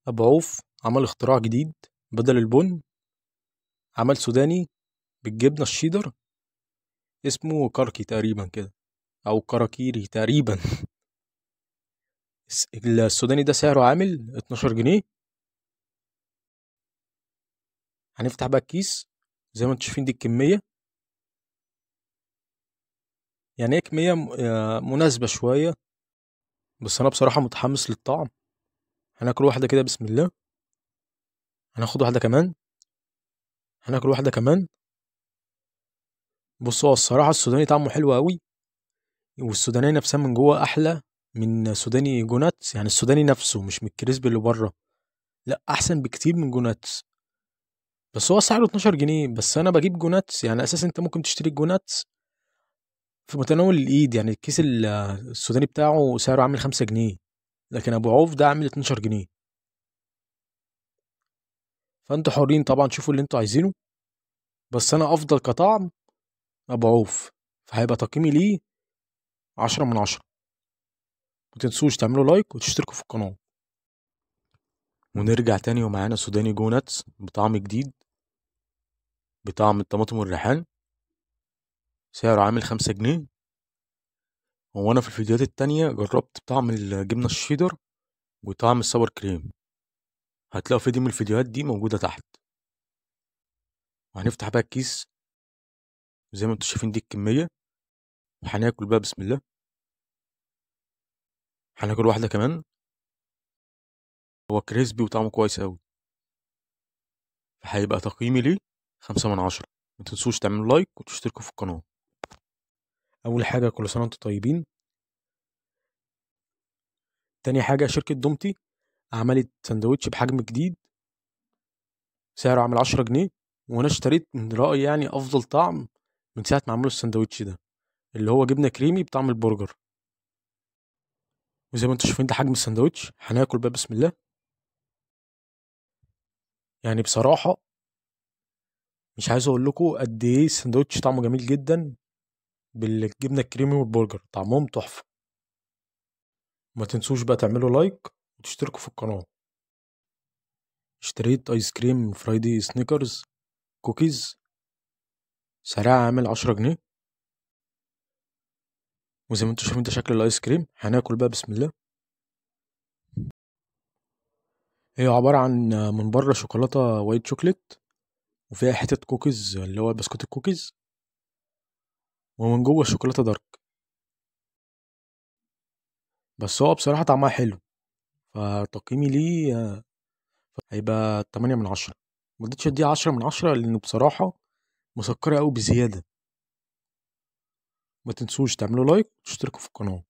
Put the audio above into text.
أبو عوف عمل اختراع جديد. بدل البن عمل سوداني بالجبنة الشيدر، اسمه كركي تقريبا كده، أو كراكيري تقريبا. السوداني ده سعره عامل 12 جنيه. هنفتح بقى الكيس زي ما انتم شايفين، دي الكمية. يعني هي كمية مناسبة شوية، بس أنا بصراحة متحمس للطعم. هناكل واحدة كده بسم الله. هناخد واحدة كمان. هناكل واحدة كمان. بصوا، هو الصراحة السوداني طعمه حلو قوي، والسودانية نفسها من جوه أحلى من سوداني جوناتس. يعني السوداني نفسه مش من الكريسبي اللي بره، لا، أحسن بكتير من جوناتس. بس هو سعره 12 جنيه. بس أنا بجيب جوناتس، يعني أساسا أنت ممكن تشتري الجوناتس في متناول الإيد. يعني الكيس السوداني بتاعه سعره عامل 5 جنيه، لكن أبو عوف ده عامل 12 جنيه. فأنتوا حرين طبعا، شوفوا اللي أنتوا عايزينه، بس أنا أفضل كطعم أبو عوف، فهيبقى تقييمي ليه 10 من 10. متنسوش تعملوا لايك وتشتركوا في القناة. ونرجع تاني ومعانا سوداني جوناتس بطعم جديد، بطعم الطماطم والريحان، سعره عامل 5 جنيه. هو أنا في الفيديوهات التانية جربت طعم الجبنة الشيدر وطعم الساور كريم، هتلاقوا فيديو من الفيديوهات دي موجودة تحت. وهنفتح بقى الكيس زي ما انتوا شايفين، دي الكمية. وهناكل بقى بسم الله. هناكل واحدة كمان. هو كريسبي وطعمه كويس أوي، فهيبقى تقييمي ليه 5 من 10. متنسوش تعملوا لايك وتشتركوا في القناة. أول حاجة، كل سنة وانتوا طيبين. تاني حاجة، شركة دومتي عملت سندوتش بحجم جديد، سعره عامل 10 جنيه. وأنا اشتريت من رأيي يعني أفضل طعم من ساعة ما عملوا السندوتش ده، اللي هو جبنة كريمي بطعم البرجر. وزي ما انتوا شايفين، ده حجم السندوتش. هناكل بقى بسم الله. يعني بصراحة مش عايز اقول لكم قد ايه السندوتش طعمه جميل جدا بالجبنة الكريمي والبرجر، طعمهم تحفة. ما تنسوش بقى تعملوا لايك وتشتركوا في القناة. اشتريت ايس كريم فرايدي سنيكرز كوكيز، سعرها عامل 10 جنيه. وزي ما انتوا شايفين، ده شكل الايس كريم. هناكل بقى بسم الله. هي عبارة عن من بره شوكولاتة وايت شوكليت، وفيها حتة كوكيز اللي هو بسكوت الكوكيز، ومن جوه الشوكولاتة دارك. بس هو بصراحة طعمها حلو، فتقييمي ليه هيبقى 8 من 10. مرضتش اديها 10 من 10 لأنه بصراحة مسكرة أوي بزيادة. ما تنسوش تعملوا لايك وتشتركوا في القناة.